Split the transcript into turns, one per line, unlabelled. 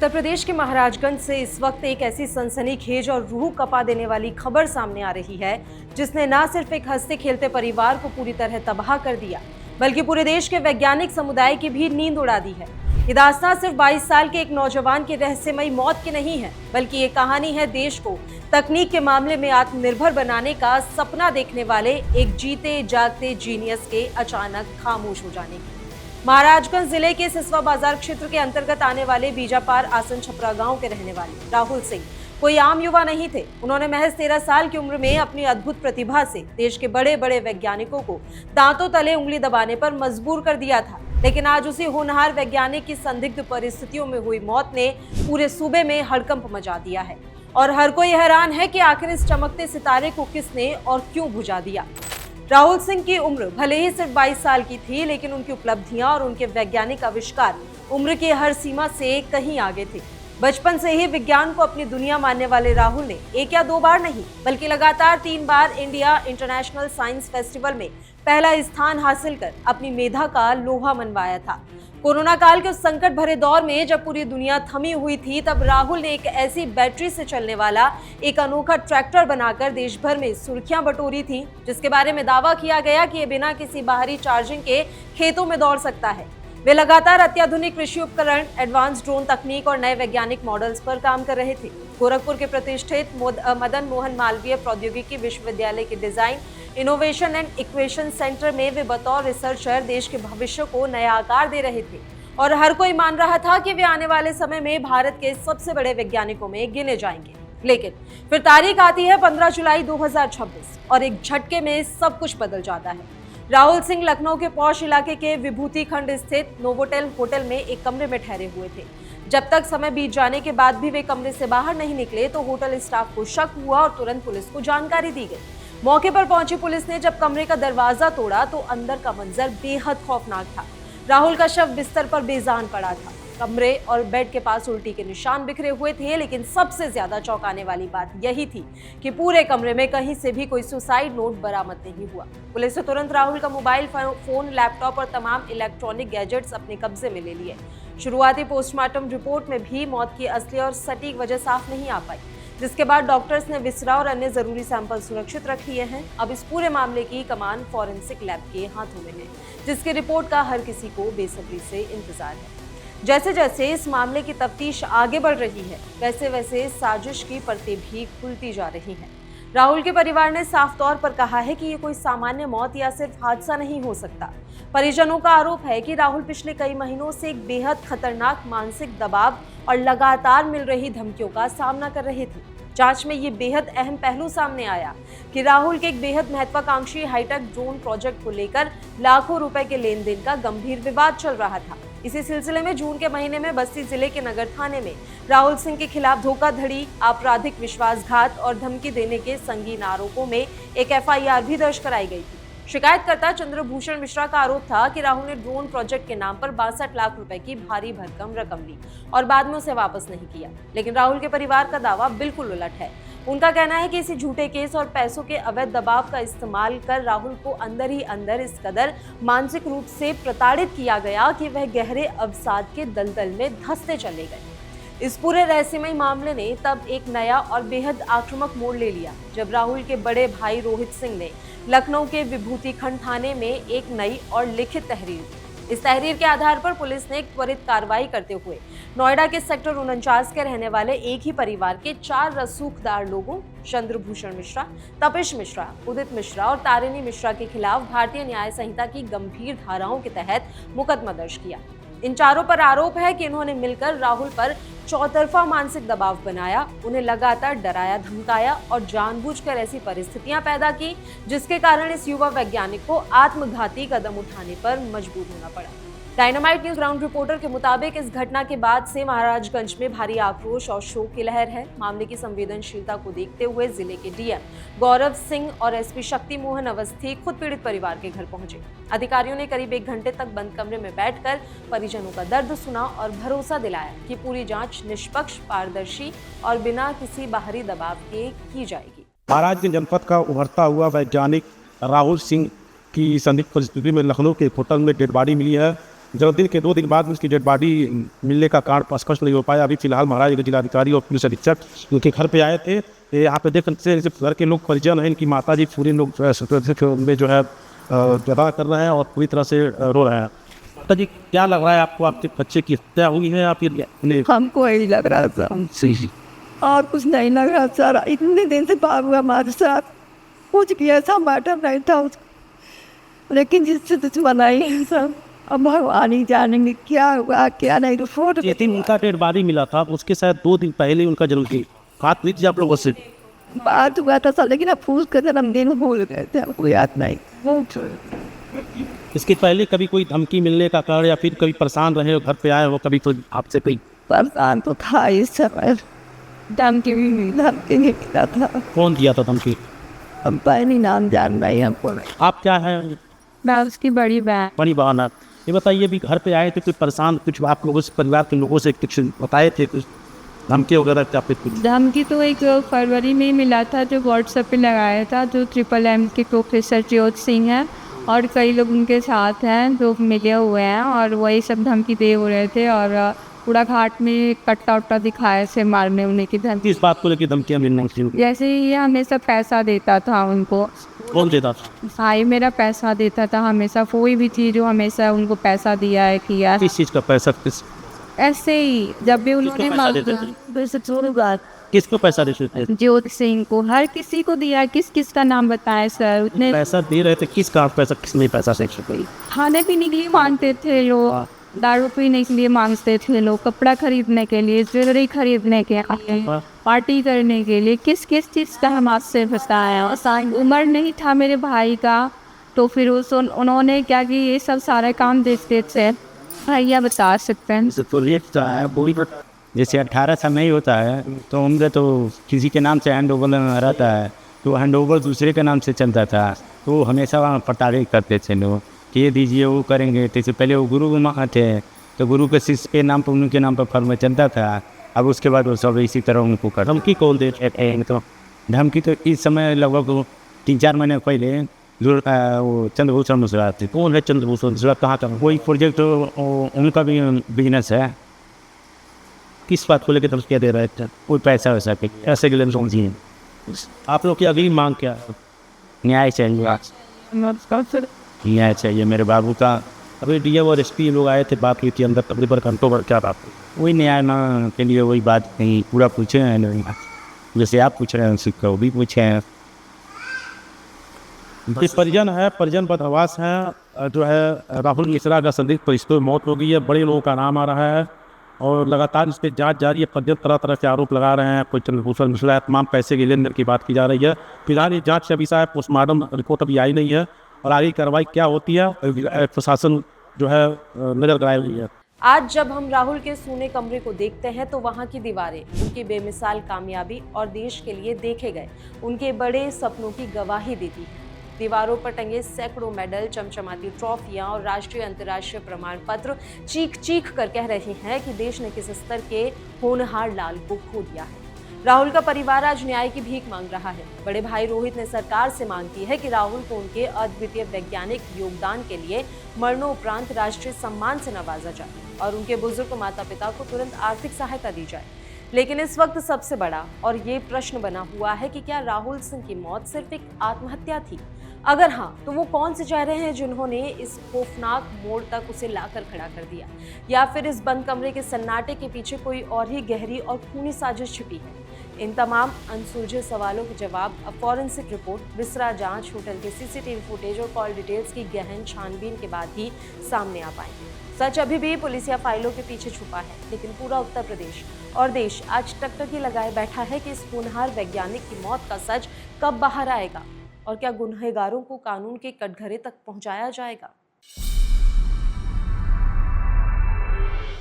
उत्तर प्रदेश के महाराजगंज से इस वक्त एक ऐसी सनसनीखेज और रूह कपा देने वाली खबर सामने आ रही है जिसने न सिर्फ एक हंसते खेलते परिवार को पूरी तरह तबाह कर दिया बल्कि पूरे देश के वैज्ञानिक समुदाय की भी नींद उड़ा दी है। ये दास्तां सिर्फ 22 साल के एक नौजवान की रहस्यमयी मौत की नहीं है, बल्कि ये कहानी है देश को तकनीक के मामले में आत्मनिर्भर बनाने का सपना देखने वाले एक जीते जागते जीनियस के अचानक खामोश हो जाने की। महाराजगंज जिले के सिसवा बाजार क्षेत्र के अंतर्गत आने वाले बीजापार आसन छपरा गांव के रहने वाले राहुल सिंह कोई आम युवा नहीं थे। उन्होंने महज 13 साल की उम्र में अपनी अद्भुत प्रतिभा से देश के बड़े बड़े वैज्ञानिकों को दांतों तले उंगली दबाने पर मजबूर कर दिया था। लेकिन आज उसी होनहार वैज्ञानिक की संदिग्ध परिस्थितियों में हुई मौत ने पूरे सूबे में हड़कंप मचा दिया है और हर कोई हैरान है कि आखिर इस चमकते सितारे को किसने और क्यों बुझा दिया। राहुल सिंह की उम्र भले ही सिर्फ 22 साल की थी, लेकिन उनकी उपलब्धियां और उनके वैज्ञानिक आविष्कार उम्र की हर सीमा से कहीं आगे थे। बचपन से ही विज्ञान को अपनी दुनिया मानने वाले राहुल ने एक या दो बार नहीं बल्कि लगातार 3 बार इंडिया इंटरनेशनल साइंस फेस्टिवल में पहला स्थान हासिल कर अपनी मेधा का लोहा मनवाया था। कोरोना काल के उस संकट भरे दौर में जब पूरी दुनिया थमी हुई थी, तब राहुल ने एक ऐसी बैटरी से चलने वाला एक अनोखा ट्रैक्टर बनाकर देश भर में सुर्खियां बटोरी थी, जिसके बारे में दावा किया गया कि ये बिना किसी बाहरी चार्जिंग के खेतों में दौड़ सकता है। वे लगातार अत्याधुनिक कृषि उपकरण, एडवांस ड्रोन तकनीक और नए वैज्ञानिक मॉडल्स पर काम कर रहे थे। गोरखपुर के प्रतिष्ठित मदन मोहन मालवीय प्रौद्योगिकी विश्वविद्यालय के design, innovation and equation centre में वे बतौर रिसर्चर देश के भविष्य को नया आकार दे रहे थे और हर कोई मान रहा था कि वे आने वाले समय में भारत के सबसे बड़े वैज्ञानिकों में गिने जाएंगे। लेकिन फिर तारीख आती है 15 जुलाई 2026 और एक झटके में सब कुछ बदल जाता है। राहुल सिंह लखनऊ के पौष इलाके के विभूति खंड स्थित नोवोटेल होटल में एक कमरे में ठहरे हुए थे। जब तक समय बीत जाने के बाद भी वे कमरे से बाहर नहीं निकले तो होटल स्टाफ को शक हुआ और तुरंत पुलिस को जानकारी दी गई। मौके पर पहुंची पुलिस ने जब कमरे का दरवाजा तोड़ा तो अंदर का मंजर बेहद खौफनाक था। राहुल का शव बिस्तर पर बेजान पड़ा था। कमरे और बेड के पास उल्टी के निशान बिखरे हुए थे, लेकिन सबसे ज्यादा चौंकाने वाली बात यही थी कि पूरे कमरे में कहीं से भी कोई सुसाइड नोट बरामद नहीं हुआ। पुलिस ने तुरंत राहुल का मोबाइल फोन, लैपटॉप और तमाम इलेक्ट्रॉनिक गैजेट्स अपने कब्जे में ले लिए। शुरुआती पोस्टमार्टम रिपोर्ट में भी मौत की असली और सटीक वजह साफ नहीं आ पाई, जिसके बाद डॉक्टर्स ने विसरा और अन्य जरूरी सैंपल सुरक्षित रख लिए हैं। अब इस पूरे मामले की कमान फॉरेंसिक लैब के हाथों में है, जिसकी रिपोर्ट का हर किसी को बेसब्री से इंतजार है। जैसे जैसे इस मामले की तफ्तीश आगे बढ़ रही है, वैसे वैसे साजिश की परतें भी खुलती जा रही हैं। राहुल के परिवार ने साफ तौर पर कहा है कि ये कोई सामान्य मौत या सिर्फ हादसा नहीं हो सकता। परिजनों का आरोप है कि राहुल पिछले कई महीनों से एक बेहद खतरनाक मानसिक दबाव और लगातार मिल रही धमकियों का सामना कर रहे थे। जांच में ये बेहद अहम पहलू सामने आया कि राहुल के एक बेहद महत्वाकांक्षी हाईटेक ड्रोन प्रोजेक्ट को लेकर लाखों रुपए के लेन देन का गंभीर विवाद चल रहा था। इसी सिलसिले में जून के महीने में बस्ती जिले के नगर थाने में राहुल सिंह के खिलाफ धोखाधड़ी, आपराधिक विश्वासघात और धमकी देने के संगीन आरोपों में एक FIR भी दर्ज कराई गई थी। शिकायतकर्ता चंद्रभूषण मिश्रा का आरोप था कि राहुल ने ड्रोन प्रोजेक्ट के नाम पर 62 लाख रुपए की भारी भरकम रकम ली और बाद में उसे वापस नहीं किया। लेकिन राहुल के परिवार का दावा बिल्कुल उलट है। उनका कहना है कि इसी झूठे केस और पैसों के अवैध दबाव का इस्तेमाल कर राहुल को अंदर ही अंदर इस कदर मानसिक रूप से प्रताड़ित किया गया कि वह गहरे अवसाद के दलदल में धंसते चले गए। इस पूरे रहस्यमय मामले ने तब एक नया और बेहद आक्रामक मोड़ ले लिया जब राहुल के बड़े भाई रोहित सिंह ने लखनऊ के विभूति खंड थाने में एक नई और लिखित तहरीर दी। इस तहरीर के आधार पर पुलिस ने एक त्वरित कार्रवाई करते हुए नोएडा के सेक्टर 49 के रहने वाले एक ही परिवार के 4 रसूखदार लोगों चंद्रभूषण मिश्रा, तपिश मिश्रा, उदित मिश्रा और तारिणी मिश्रा के खिलाफ भारतीय न्याय संहिता की गंभीर धाराओं के तहत मुकदमा दर्ज किया। इन चारों पर आरोप है कि इन्होंने मिलकर राहुल पर चौतरफा मानसिक दबाव बनाया, उन्हें लगातार डराया, धमकाया और जानबूझकर ऐसी परिस्थितियां पैदा की जिसके कारण इस युवा वैज्ञानिक को आत्मघाती कदम उठाने पर मजबूर होना पड़ा। डायनामाइट न्यूज ग्राउंड रिपोर्टर के मुताबिक इस घटना के बाद से महाराजगंज में भारी आक्रोश और शोक की लहर है। मामले की संवेदनशीलता को देखते हुए जिले के DM गौरव सिंह और SP शक्ति मोहन अवस्थी खुद पीड़ित परिवार के घर पहुंचे। अधिकारियों ने करीब 1 घंटे तक बंद कमरे में बैठकर परिजनों का दर्द सुना और भरोसा दिलाया कि पूरी जांच निष्पक्ष, पारदर्शी और बिना किसी बाहरी दबाव के की जाएगी।
महाराजगंज जनपद का उभरता हुआ वैज्ञानिक राहुल सिंह की संदिग्ध परिस्थिति में लखनऊ के होटल में डेड बॉडी मिली है जन्मदिन के 2 दिन बाद उसकी डेड बॉडी मिलने का कारण स्पष्ट नहीं हो पाया। अभी फिलहाल महाराज के जिलाधिकारी और पुलिस अधीक्षक उनके घर पे आए थे। यहाँ पे देख सकते हैं घर के लोग परिजन हैं, इनकी माता जी पूरे लोग जो है में जो है अदा कर रहे हैं और पूरी तरह से रो रहे हैं। माता जी, क्या लग रहा है आपको, आपके बच्चे की हत्या हुई है या फिर
हमको यही लग रहा था, और कुछ नहीं लग रहा सर। इतने दिन से बात हुआ हमारे साथ, कुछ भी ऐसा मैटर नहीं था उसको, लेकिन जिससे दुश्मन आई है सब, अब भगवान ही जानेंगे क्या हुआ क्या नहीं। तो फोटो
उनका डेड बॉडी मिला था, उसके शायद 2 दिन पहले उनका जन्मदिन, बात हुई थी आप लोगों से?
बात हुआ था सर, लेकिन अब फूस कर जन्मदिन भूल गए थे, हमको याद नहीं।
इसके पहले कभी कोई धमकी मिलने का कारण या फिर कभी परेशान रहे हो, घर पे आए हो कभी तो आपसे कोई?
परेशान तो था इस समय, धमकी भी मिला था।
कौन दिया था धमकी?
अब पहली नाम जान रही हमको।
आप क्या है?
मैं उसकी बड़ी
बहन है। ये बताइए, भी घर पे आए थे कुछ परेशान, कुछ आप लोगों से, परिवार के लोगों से कुछ बताए थे, कुछ धमकी वगैरह क्या पे? कुछ
धमकी तो एक फरवरी में मिला था, जो व्हाट्सएप पे लगाया था, जो MMM के प्रोफेसर ज्योत सिंह हैं और कई लोग उनके साथ हैं जो मिले हुए हैं, और वही सब धमकी दे हो रहे थे। और पूरा घाट में कट्टा उट्टा दिखाए से मारने उन्हें की धमकी।
इस बात को लेकर धमकियाँ मिलना शुरू?
जैसे ये हमेशा पैसा देता था उनको।
कौन देता था?
भाई मेरा पैसा देता था हमेशा, कोई भी चीज़ हो हमेशा उनको पैसा दिया है, किया।
किस चीज़ का पैसा? किस
ऐसे ही जब भी उन्होंने
किसको पैसा देते थे?
ज्योत सिंह को, हर किसी को दिया। किस किस का नाम बताएं सर? उतने
पैसा दे रहे थे, किस का पैसा, किसने पैसा से?
खाने पीने के लिए मांगते थे लोग, दारू पीने के लिए मांगते थे लोग, कपड़ा खरीदने के लिए, ज्वेलरी खरीदने के लिए, पार्टी करने के लिए। किस किस चीज़ का हम आपसे बताएं? उम्र नहीं था मेरे भाई का, तो फिर उन्होंने क्या कि ये सब सारे काम देखते थे। भैया बता सकते हैं?
जैसे 18 साल नहीं होता है तो उनका तो किसी के नाम से हैंड ओवर रहता है, तो हैंड ओवर दूसरे के नाम से चलता था, तो हमेशा वहाँ प्रताड़ित करते थे लोग कि ये दीजिए वो करेंगे। तो इससे पहले वो गुरु वहाँ थे, तो गुरु के शिष्य के नाम पर, उनके नाम पर फर्म चलता था। अब उसके बाद वो सब इसी तरह उनको कर।
धमकी कौन दे?
तो धमकी तो इस समय लगभग 3-4 महीने पहले वो चंद्रभूषण मिश्रा थे।
कौन है चंद्रभूषण मिश्रा? कहाँ का?
कोई प्रोजेक्ट उनका भी बिजनेस है।
किस बात को लेकर धमकियाँ दे रहे थे?
कोई पैसा वैसा पे ऐसे के लिए समझिए।
आप लोग की अगली मांग क्या है?
न्याय चाहिए, न्याय चाहिए मेरे बाबू का।
अभी डीएम और एसपी लोग आए थे, बात हुई थी अंदर तबली पर घंटों पर, क्या बात?
वही न्याय मांग के लिए वही बात नहीं पूरा पूछे हैं लोग, जैसे आप पूछ रहे हैं उसको वो भी पूछे हैं।
परिजन है, परिजन बदहवास है, जो है राहुल मिश्रा का संदिग्ध परिस्थितियों में मौत हो गई है। बड़े लोगों का नाम आ रहा है और लगातार इस पर जाँच जारी है। परिजन तरह तरह के आरोप लगा रहे हैं। कोई चंद्रभूषण मिश्रा तमाम पैसे के लेन देन की बात की जा रही है। फिलहाल ये जाँच का विषय है, पोस्टमार्टम रिपोर्ट अभी आई नहीं है और आगे कार्रवाई क्या होती है प्रशासन जो है नजर गड़ाई हुई है।
आज जब हम राहुल के सोने कमरे को देखते हैं तो वहाँ की दीवारें उनकी बेमिसाल कामयाबी और देश के लिए देखे गए उनके बड़े सपनों की गवाही देती है। दीवारों पर टंगे सैकड़ों मेडल, चमचमाती ट्रॉफियां और राष्ट्रीय अंतर्राष्ट्रीय प्रमाण पत्र चीख चीख कर कह रहे हैं कि देश ने किस स्तर के होनहार लाल को खो दिया है। राहुल का परिवार आज न्याय की भीख मांग रहा है। बड़े भाई रोहित ने सरकार से मांग की है कि राहुल को उनके अद्वितीय वैज्ञानिक योगदान के लिए मरणोपरांत राष्ट्रीय सम्मान से नवाजा जाए और उनके बुजुर्ग माता पिता को तुरंत आर्थिक सहायता दी जाए। लेकिन इस वक्त सबसे बड़ा और ये प्रश्न बना हुआ है कि क्या राहुल सिंह की मौत सिर्फ एक आत्महत्या थी? अगर हाँ, तो वो कौन से चेहरे हैं जिन्होंने इस खौफनाक मोड़ तक उसे लाकर खड़ा कर दिया? या फिर इस बंद कमरे के सन्नाटे के पीछे कोई और ही गहरी और खूनी साजिश छिपी है? इन तमाम अनसुलझे सवालों के जवाब अब फॉरेंसिक रिपोर्ट, विसरा जांच, होटल के सीसीटीवी फुटेज और कॉल डिटेल्स की गहन छानबीन के बाद ही सामने आ पाएंगे। सच अभी भी पुलिसिया फाइलों के पीछे छुपा है, लेकिन पूरा उत्तर प्रदेश और देश आज टकटकी लगाए बैठा है कि इस होनहार वैज्ञानिक की मौत का सच कब बाहर आएगा और क्या गुनहगारों को कानून के कटघरे तक पहुंचाया जाएगा।